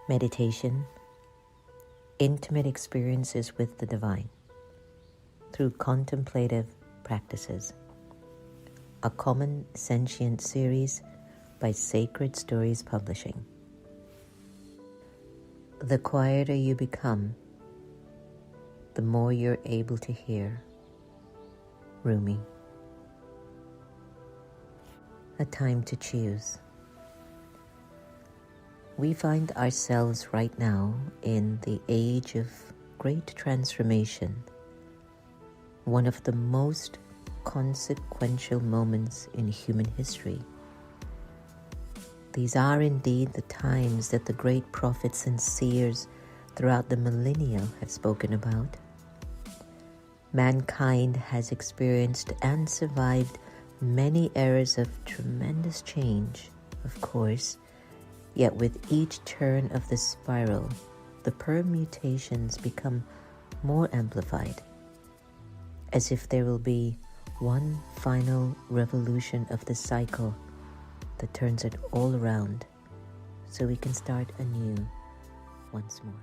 Meditation, intimate experiences with the divine through contemplative practices. A common sentient series by Sacred Stories Publishing. The quieter you become, the more you're able to hear. Rumi. A time to choose. We find ourselves right now in the age of great transformation, one of the most consequential moments in human history. These are indeed the times that the great prophets and seers throughout the millennia have spoken about. Mankind has experienced and survived many eras of tremendous change, of course, yet with each turn of the spiral, the permutations become more amplified, as if there will be one final revolution of the cycle that turns it all around, so we can start anew once more.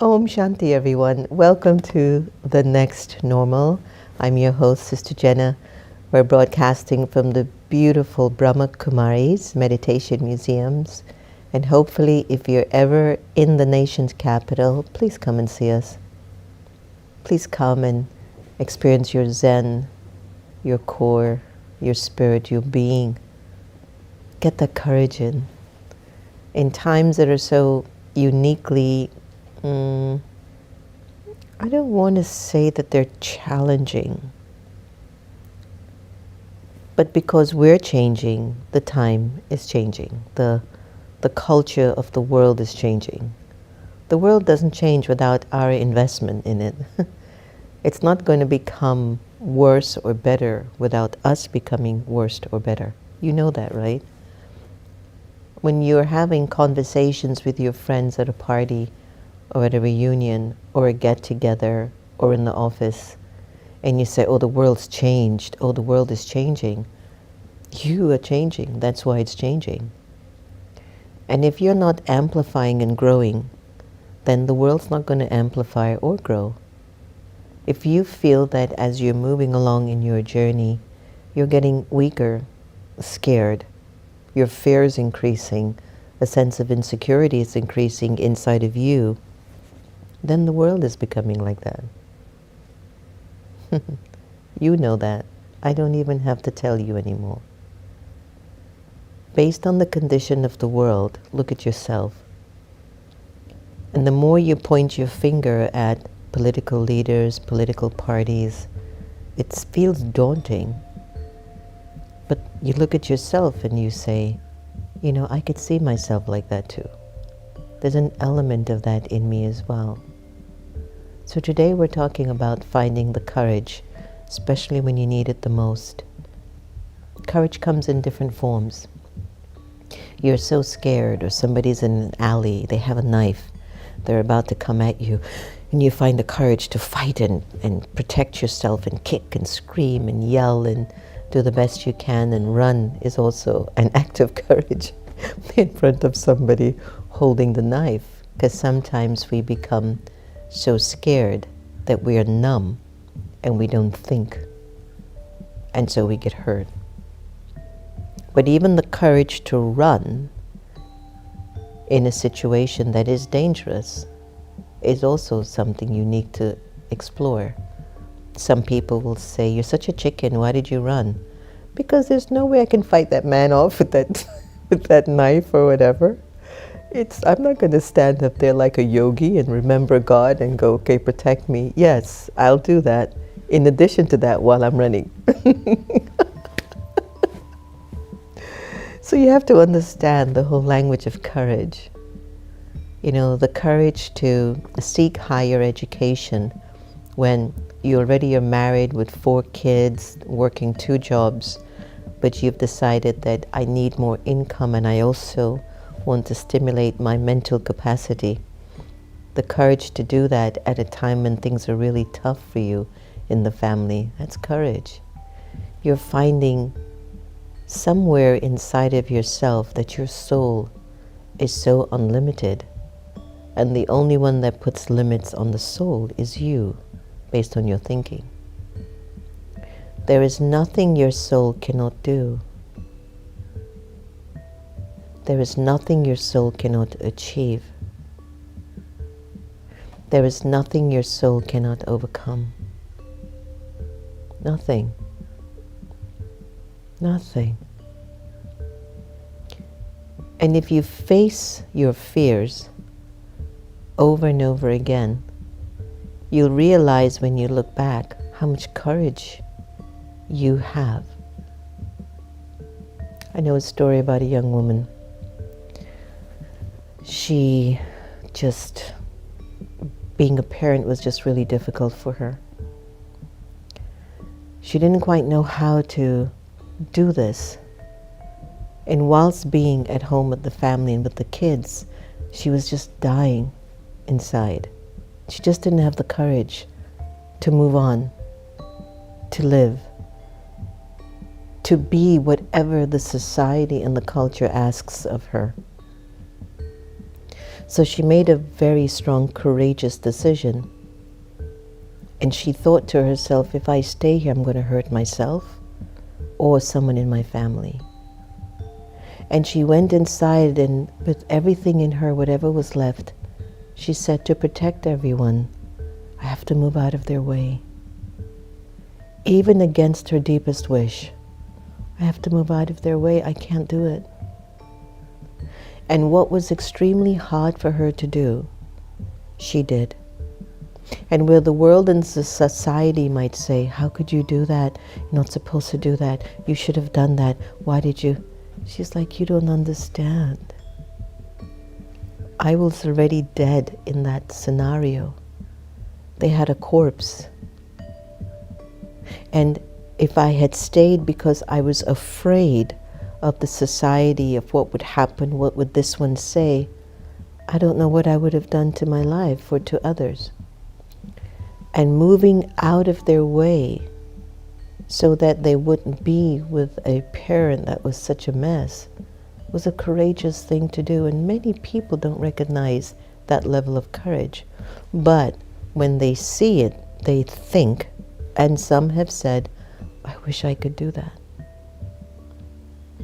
Om Shanti, everyone. Welcome to The Next Normal. I'm your host, Sister Jenna. We're broadcasting from the beautiful Brahma Kumaris Meditation Museums. And hopefully, if you're ever in the nation's capital, please come and see us. Please come and experience your Zen, your core, your spirit, your being. Get that courage in. In times that are so uniquely I don't want to say that they're challenging, but because we're changing, the time is changing. The culture of the world is changing. The world doesn't change without our investment in it. It's not going to become worse or better without us becoming worse or better. You know that, right? When you're having conversations with your friends at a party, or at a reunion, or a get-together, or in the office, and you say, oh, the world's changed, oh, the world is changing. You are changing, that's why it's changing. And if you're not amplifying and growing, then the world's not going to amplify or grow. If you feel that as you're moving along in your journey, you're getting weaker, scared, your fear is increasing, a sense of insecurity is increasing inside of you, then the world is becoming like that. You know that. I don't even have to tell you anymore. Based on the condition of the world, look at yourself. And the more you point your finger at political leaders, political parties, it feels daunting. But you look at yourself and you say, you know, I could see myself like that too. There's an element of that in me as well. So today we're talking about finding the courage, especially when you need it the most. Courage comes in different forms. You're so scared, or somebody's in an alley, they have a knife, they're about to come at you, and you find the courage to fight and protect yourself and kick and scream and yell and do the best you can, and run is also an act of courage in front of somebody holding the knife, because sometimes we become so scared that we are numb and we don't think, and so we get hurt. But even the courage to run in a situation that is dangerous is also something you need to explore. Some people will say, you're such a chicken, why did you run? Because there's no way I can fight that man off with that with that knife or whatever. I'm not going to stand up there like a yogi and remember God and go, okay, protect me. Yes, I'll do that. In addition to that, while I'm running. So you have to understand the whole language of courage. You know, the courage to seek higher education when you already are married with 4 kids, working 2 jobs, but you've decided that I need more income and I also want to stimulate my mental capacity. The courage to do that at a time when things are really tough for you in the family. That's courage. You're finding somewhere inside of yourself that your soul is so unlimited, and the only one that puts limits on the soul is you, based on your thinking. There is nothing your soul cannot do. There is nothing your soul cannot achieve. There is nothing your soul cannot overcome. Nothing. Nothing. And if you face your fears over and over again, you'll realize when you look back how much courage you have. I know a story about a young woman. She just, being a parent was just really difficult for her. She didn't quite know how to do this. And whilst being at home with the family and with the kids, she was just dying inside. She just didn't have the courage to move on, to live, to be whatever the society and the culture asks of her. So she made a very strong, courageous decision. And she thought to herself, if I stay here, I'm going to hurt myself or someone in my family. And she went inside, and with everything in her, whatever was left, she said, to protect everyone, I have to move out of their way. Even against her deepest wish, I have to move out of their way. I can't do it. And what was extremely hard for her to do, she did. And where the world and the society might say, how could you do that? You're not supposed to do that. You should have done that. Why did you? She's like, you don't understand. I was already dead in that scenario. They had a corpse. And if I had stayed because I was afraid of the society, of what would happen, what would this one say, I don't know what I would have done to my life or to others. And moving out of their way so that they wouldn't be with a parent that was such a mess was a courageous thing to do. And many people don't recognize that level of courage. But when they see it, they think, and some have said, I wish I could do that.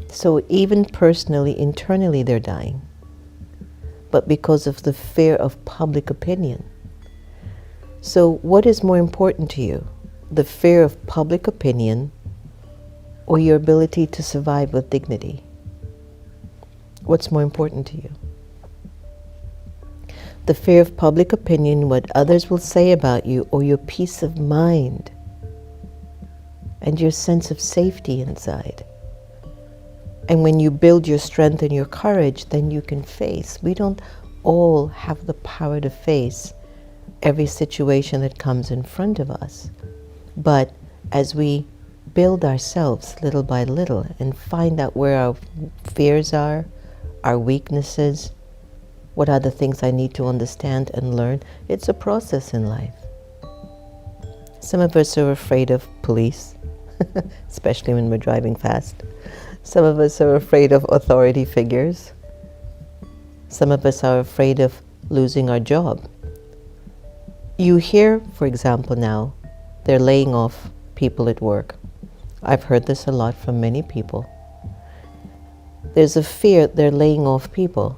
So even personally, internally, they're dying. But because of the fear of public opinion. So what is more important to you? The fear of public opinion or your ability to survive with dignity? What's more important to you? The fear of public opinion, what others will say about you, or your peace of mind and your sense of safety inside. And when you build your strength and your courage, then you can face. We don't all have the power to face every situation that comes in front of us. But as we build ourselves little by little and find out where our fears are, our weaknesses, what are the things I need to understand and learn, it's a process in life. Some of us are afraid of police, especially when we're driving fast. Some of us are afraid of authority figures. Some of us are afraid of losing our job. You hear, for example, now, they're laying off people at work. I've heard this a lot from many people. There's a fear they're laying off people,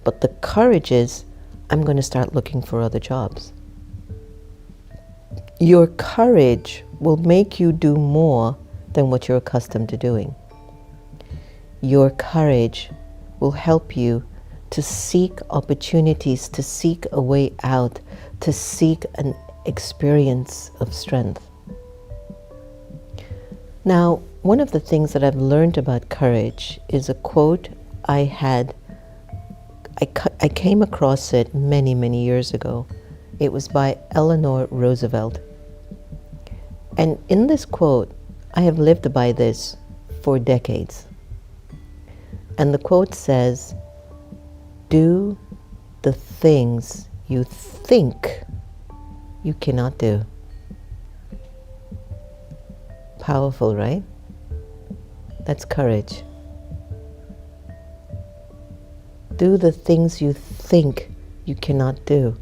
but the courage is, I'm going to start looking for other jobs. Your courage will make you do more than what you're accustomed to doing. Your courage will help you to seek opportunities, to seek a way out, to seek an experience of strength. Now, one of the things that I've learned about courage is a quote I came across it many, many years ago. It was by Eleanor Roosevelt. And in this quote, I have lived by this for decades. And the quote says, do the things you think you cannot do. Powerful, right? That's courage. Do the things you think you cannot do.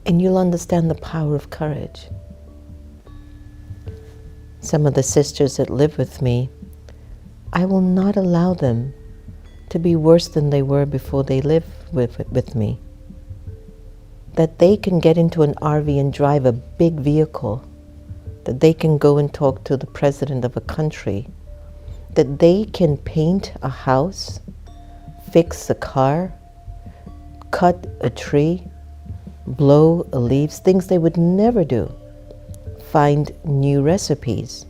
And you'll understand the power of courage. Some of the sisters that live with me, I will not allow them to be worse than they were before they live with me. That they can get into an RV and drive a big vehicle, that they can go and talk to the president of a country, that they can paint a house, fix a car, cut a tree, blow leaves, things they would never do, find new recipes,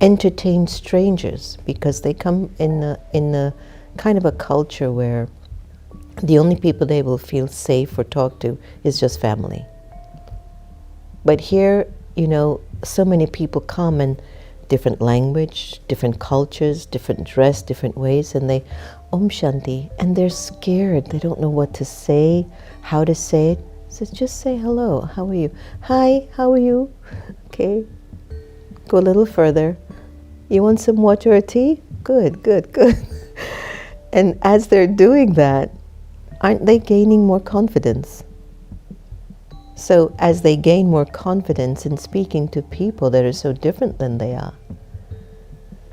entertain strangers, because they come in a kind of a culture where the only people they will feel safe or talk to is just family. But here, so many people come and different language, different cultures, different dress, different ways, and they Om Shanti, and they're scared. They don't know what to say, how to say it. So just say hello, how are you? Hi, how are you? Okay, go a little further. You want some water or tea? Good, good, good. And as they're doing that, aren't they gaining more confidence? So as they gain more confidence in speaking to people that are so different than they are,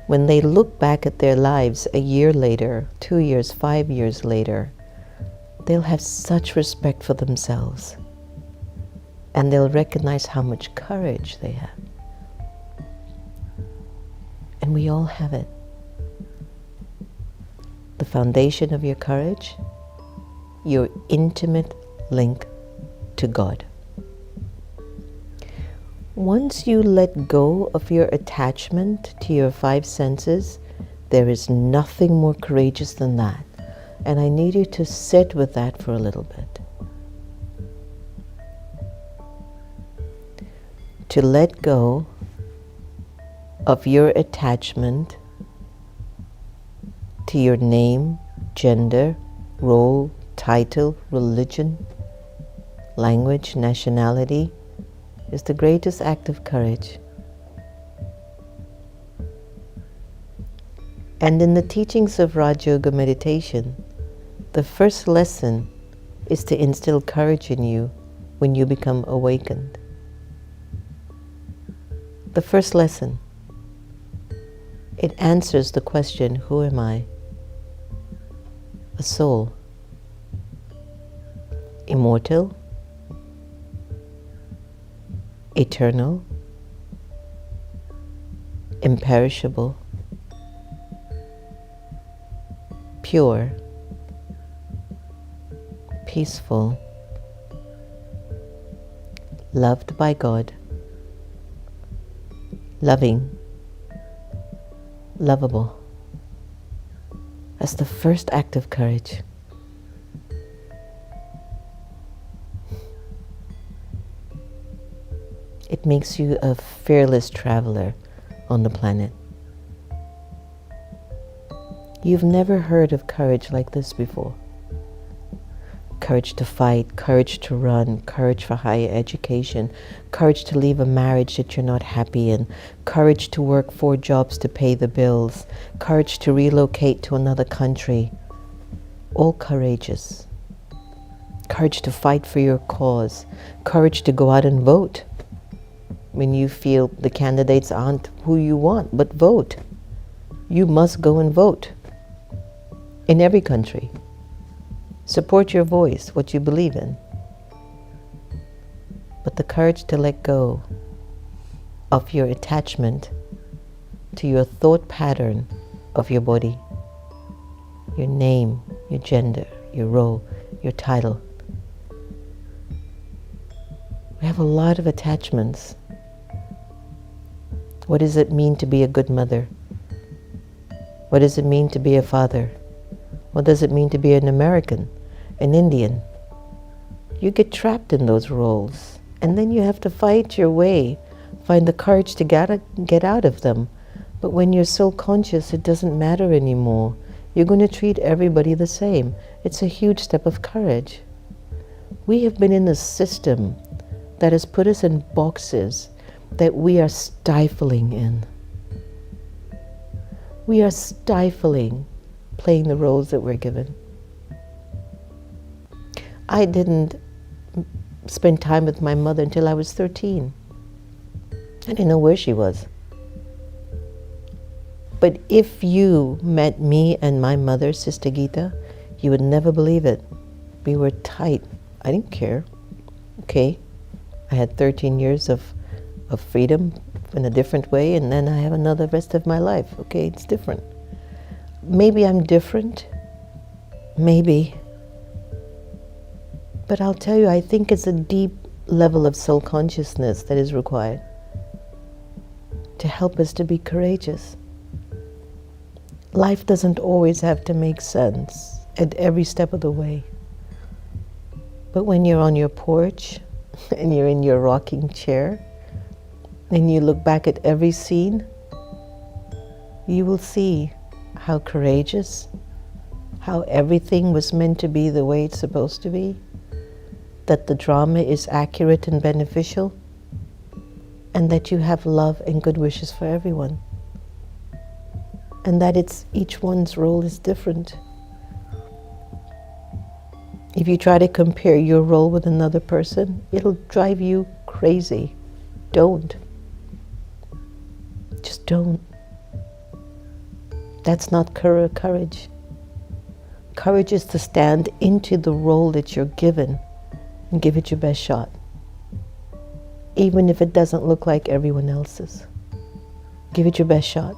when they look back at their lives a year later, 2 years, 5 years later, they'll have such respect for themselves. And they'll recognize how much courage they have. And we all have it. The foundation of your courage, your intimate link to God. Once you let go of your attachment to your 5 senses, there is nothing more courageous than that. And I need you to sit with that for a little bit. To let go of your attachment to your name, gender, role, title, religion, language, nationality, is the greatest act of courage. And in the teachings of Raj Yoga meditation, the first lesson is to instill courage in you when you become awakened. The first lesson. It answers the question, who am I? A soul. Immortal. Eternal. Imperishable. Pure. Peaceful. Loved by God. Loving. Lovable. That's the first act of courage. It makes you a fearless traveler on the planet. You've never heard of courage like this before. Courage to fight, courage to run, courage for higher education, courage to leave a marriage that you're not happy in, courage to work 4 jobs to pay the bills, courage to relocate to another country. All courageous. Courage to fight for your cause, courage to go out and vote when you feel the candidates aren't who you want, but vote. You must go and vote in every country. Support your voice, what you believe in. But the courage to let go of your attachment to your thought pattern of your body, your name, your gender, your role, your title. We have a lot of attachments. What does it mean to be a good mother? What does it mean to be a father? What does it mean to be an American, an Indian? You get trapped in those roles, and then you have to fight your way, find the courage to get out of them. But when you're so conscious, it doesn't matter anymore. You're going to treat everybody the same. It's a huge step of courage. We have been in a system that has put us in boxes that we are stifling in. We are stifling playing the roles that we're given. I didn't spend time with my mother until I was 13. I didn't know where she was. But if you met me and my mother, Sister Gita, you would never believe it. We were tight. I didn't care. Okay, I had 13 years of freedom in a different way, and then I have another rest of my life. Okay, it's different. Maybe I'm different. Maybe. But I'll tell you, I think it's a deep level of soul consciousness that is required to help us to be courageous. Life doesn't always have to make sense at every step of the way. But when you're on your porch and you're in your rocking chair and you look back at every scene, you will see how courageous, how everything was meant to be the way it's supposed to be, that the drama is accurate and beneficial, and that you have love and good wishes for everyone. And that each one's role is different. If you try to compare your role with another person, it'll drive you crazy. Don't. Just don't. That's not courage. Courage is to stand into the role that you're given and give it your best shot, even if it doesn't look like everyone else's. Give it your best shot.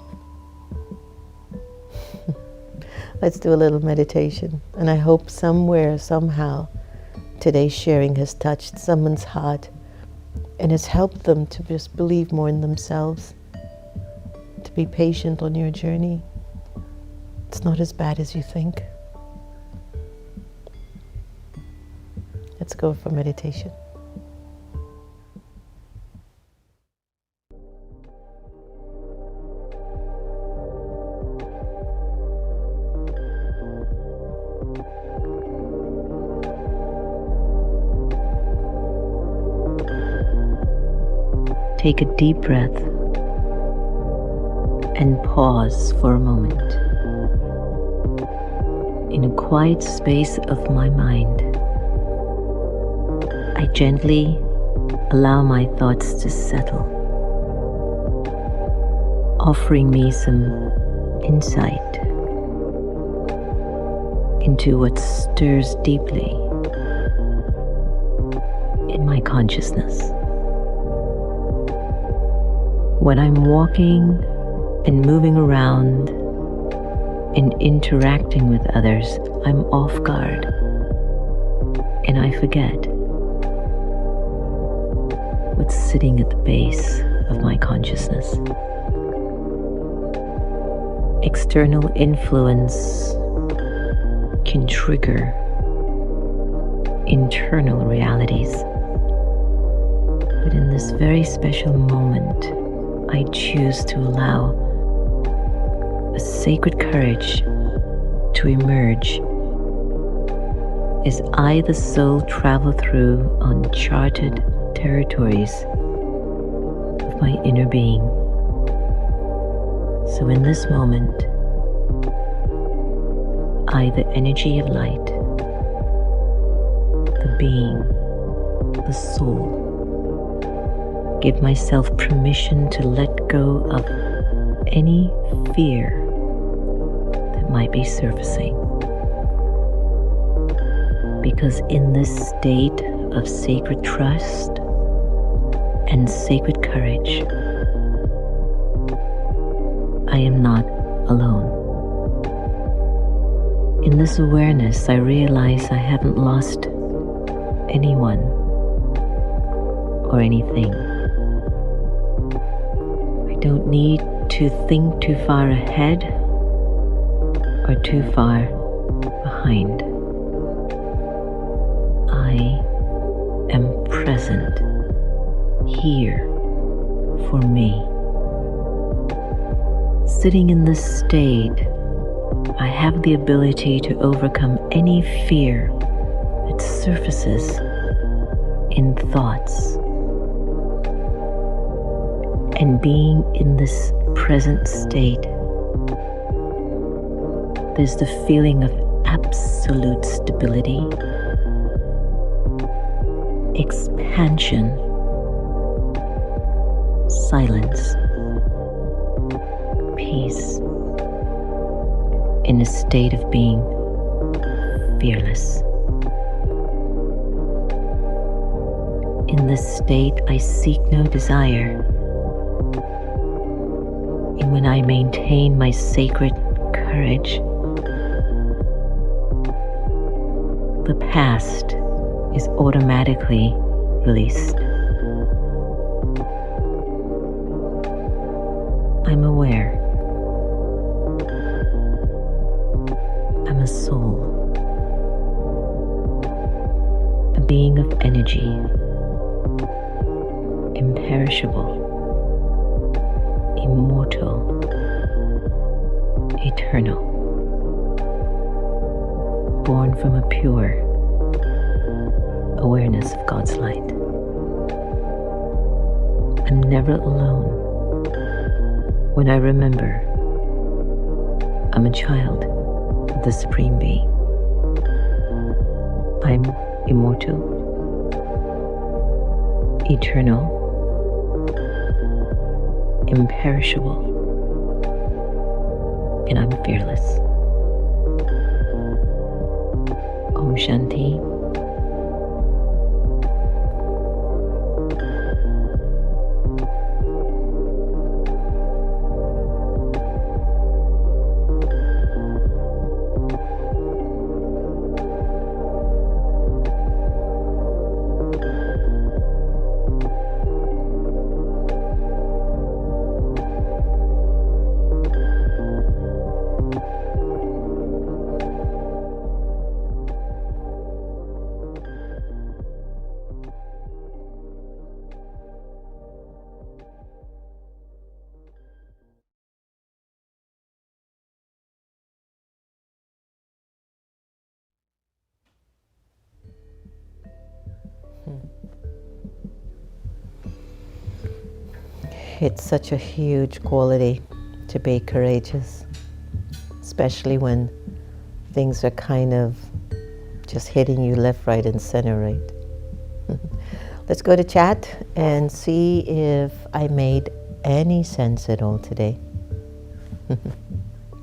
Let's do a little meditation. And I hope somewhere, somehow, today's sharing has touched someone's heart and has helped them to just believe more in themselves, to be patient on your journey. It's not as bad as you think. Let's go for meditation. Take a deep breath and pause for a moment. In a quiet space of my mind, I gently allow my thoughts to settle, offering me some insight into what stirs deeply in my consciousness. When I'm walking and moving around and interacting with others, I'm off guard and I forget what's sitting at the base of my consciousness. External influence can trigger internal realities. But in this very special moment, I choose to allow a sacred courage to emerge as I, the soul, travel through uncharted territories of my inner being. So in this moment, I, the energy of light, the being, the soul, give myself permission to let go of any fear that might be surfacing. Because in this state of sacred trust and sacred courage, I am not alone. In this awareness, I realize I haven't lost anyone or anything. I don't need to think too far ahead or too far behind. I am present here for me. Sitting in this state, I have the ability to overcome any fear that surfaces in thoughts. And being in this present state, there's the feeling of absolute stability, expansion, silence, peace, in a state of being fearless. In this state, I seek no desire. And when I maintain my sacred courage, the past is automatically released. I'm aware. I'm a soul, a being of energy, imperishable, immortal, eternal, born from a pure awareness of God's light. I'm never alone when I remember I'm a child of the Supreme Being. I'm immortal, eternal, imperishable, and I'm fearless. Om Shanti. It's such a huge quality to be courageous, especially when things are kind of just hitting you left, right, and center, right? Let's go to chat and see if I made any sense at all today.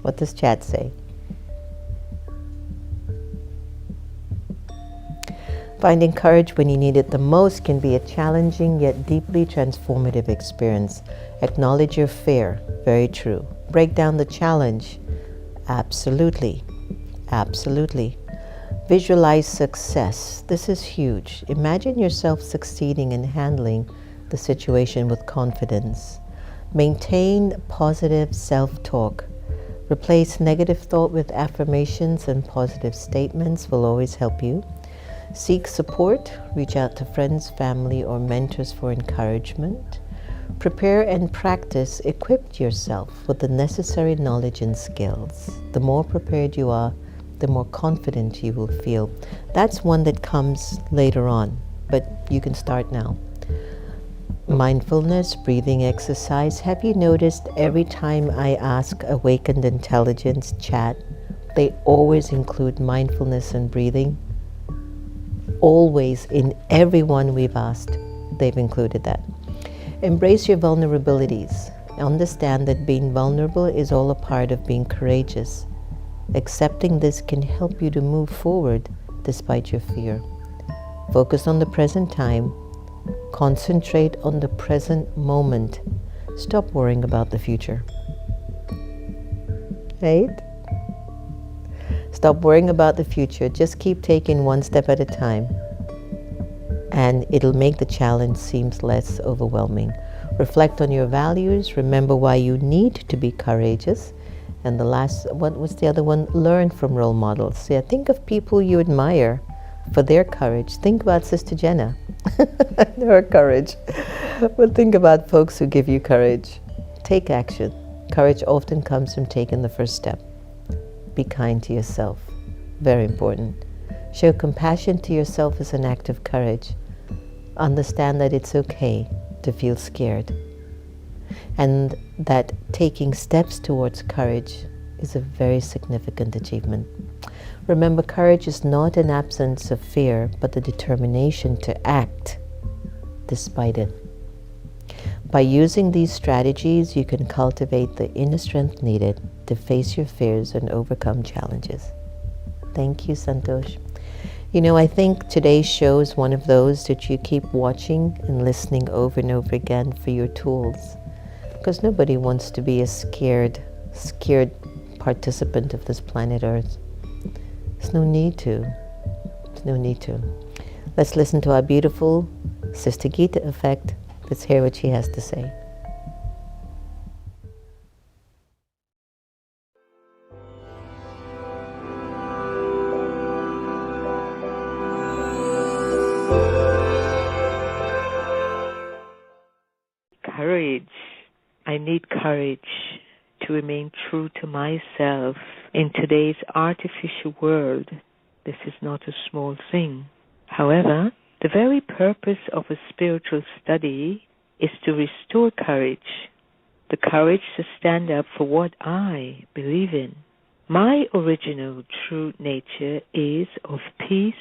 What does chat say? Finding courage when you need it the most can be a challenging yet deeply transformative experience. Acknowledge your fear. Very true. Break down the challenge. Absolutely. Absolutely. Visualize success. This is huge. Imagine yourself succeeding in handling the situation with confidence. Maintain positive self-talk. Replace negative thought with affirmations, and positive statements will always help you. Seek support. Reach out to friends, family, or mentors for encouragement. Prepare and practice. Equip yourself with the necessary knowledge and skills. The more prepared you are, the more confident you will feel. That's one that comes later on, but you can start now. Mindfulness, breathing exercise. Have you noticed every time I ask Awakened Intelligence chat, they always include mindfulness and breathing? Always, in everyone we've asked, they've included that. Embrace your vulnerabilities. Understand that being vulnerable is all a part of being courageous. Accepting this can help you to move forward despite your fear. Focus on the present time. Concentrate on the present moment. Stop worrying about the future. Right? Stop worrying about the future. Just keep taking one step at a time. And it'll make the challenge seem less overwhelming. Reflect on your values. Remember why you need to be courageous. And the last, what was the other one? Learn from role models. Yeah, think of people you admire for their courage. Think about Sister Jenna, her courage. But think about folks who give you courage. Take action. Courage often comes from taking the first step. Be kind to yourself. Very important. Show compassion to yourself as an act of courage. Understand that it's okay to feel scared. and that taking steps towards courage is a very significant achievement. Remember, courage is not an absence of fear, but the determination to act despite it. By using these strategies, you can cultivate the inner strength needed to face your fears and overcome challenges. Thank you, Santosh. You know, I think today's show is one of those that you keep watching and listening over and over again for your tools, because nobody wants to be a scared participant of this planet Earth. There's no need to. There's no need to. Let's listen to our beautiful Sister Gita effect. Let's hear what she has to say. Courage. I need courage to remain true to myself in today's artificial world. This is not a small thing. However, the very purpose of a spiritual study is to restore courage, the courage to stand up for what I believe in. My original true nature is of peace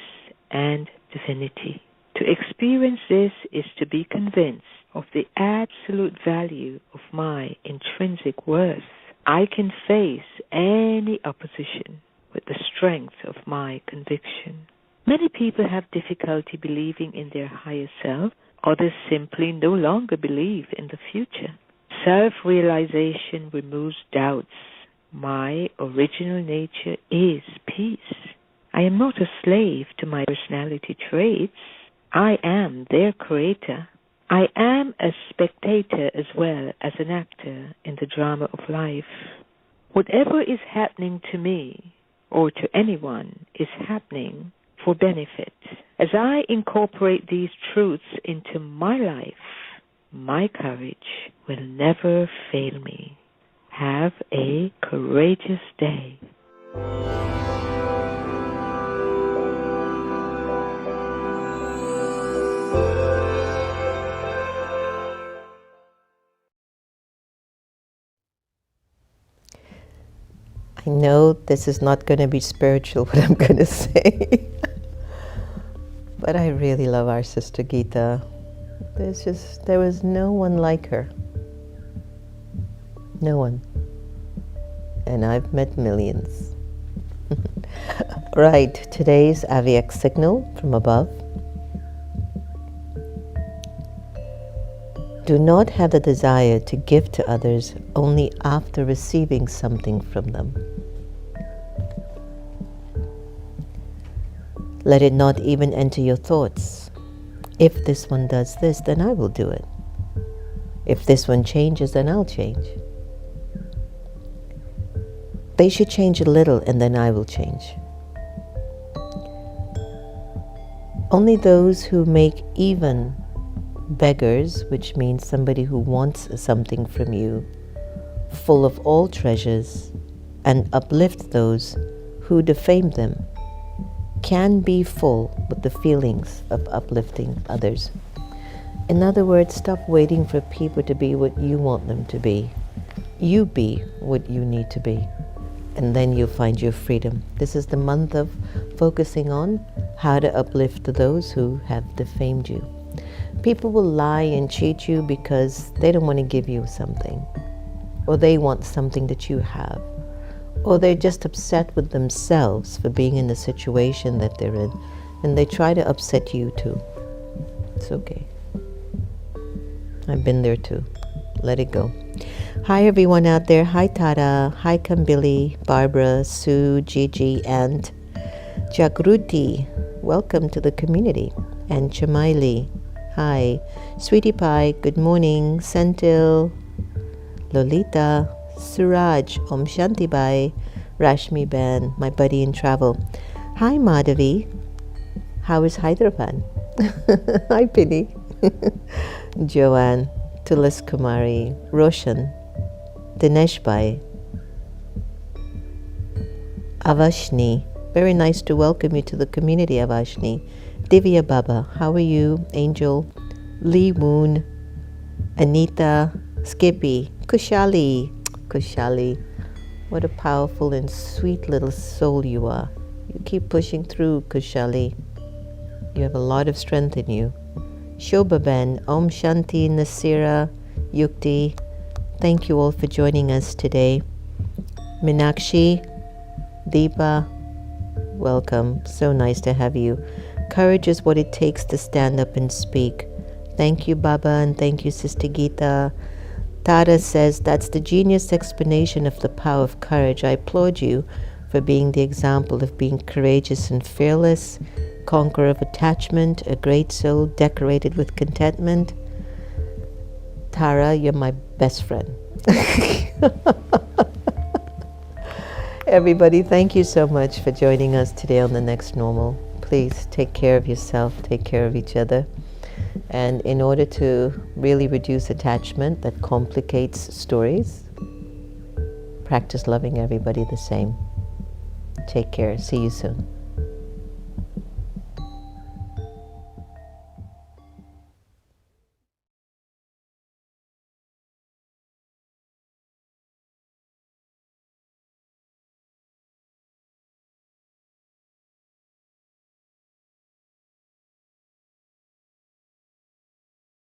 and divinity. To experience this is to be convinced of the absolute value of my intrinsic worth. I can face any opposition with the strength of my conviction. Many people have difficulty believing in their higher self. Others simply no longer believe in the future. Self-realization removes doubts. My original nature is peace. I am not a slave to my personality traits. I am their creator. I am a spectator as well as an actor in the drama of life. Whatever is happening to me or to anyone is happening for benefit. As I incorporate these truths into my life, my courage will never fail me. Have a courageous day. I know this is not going to be spiritual, what I'm going to say. But I really love our Sister Gita. There was no one like her. No one. And I've met millions. Right, today's AVX signal from above. Do not have the desire to give to others only after receiving something from them. Let it not even enter your thoughts. If this one does this, then I will do it. If this one changes, then I'll change. They should change a little, and then I will change. Only those who make even beggars, which means somebody who wants something from you, full of all treasures, and uplift those who defame them, can be full with the feelings of uplifting others. In other words, stop waiting for people to be what you want them to be. You be what you need to be, and then you'll find your freedom. This is the month of focusing on how to uplift those who have defamed you. People will lie and cheat you because they don't want to give you something, or they want something that you have, or they're just upset with themselves for being in the situation that they're in, and they try to upset you too. It's okay. I've been there too. Let it go. Hi everyone out there. Hi Tara. Hi Kambili, Barbara, Sue, Gigi, and Jagruti. Welcome to the community. And Chamaili. Hi. Sweetie Pie. Good morning. Sentil. Lolita. Suraj, Om Shanti Bai, Rashmi Ben, my buddy in travel. Hi Madhavi, how is Hyderabad? Hi Penny, Joanne, Tulas Kumari, Roshan, Dinesh Bai, Avashni, very nice to welcome you to the community, Avashni. Divya Baba, how are you? Angel, Lee Woon, Anita, Skippy, Kushali. Kushali, what a powerful and sweet little soul you are. You keep pushing through, Kushali. You have a lot of strength in you. Shobhaben, Om Shanti, Nasira, Yukti, thank you all for joining us today. Minakshi, Deepa, welcome. So nice to have you. Courage is what it takes to stand up and speak. Thank you, Baba, and thank you, Sister Geeta. Tara says, that's the genius explanation of the power of courage. I applaud you for being the example of being courageous and fearless, conqueror of attachment, a great soul decorated with contentment. Tara, you're my best friend. Everybody, thank you so much for joining us today on The Next Normal. Please take care of yourself, take care of each other. And in order to really reduce attachment that complicates stories, practice loving everybody the same. Take care. See you soon.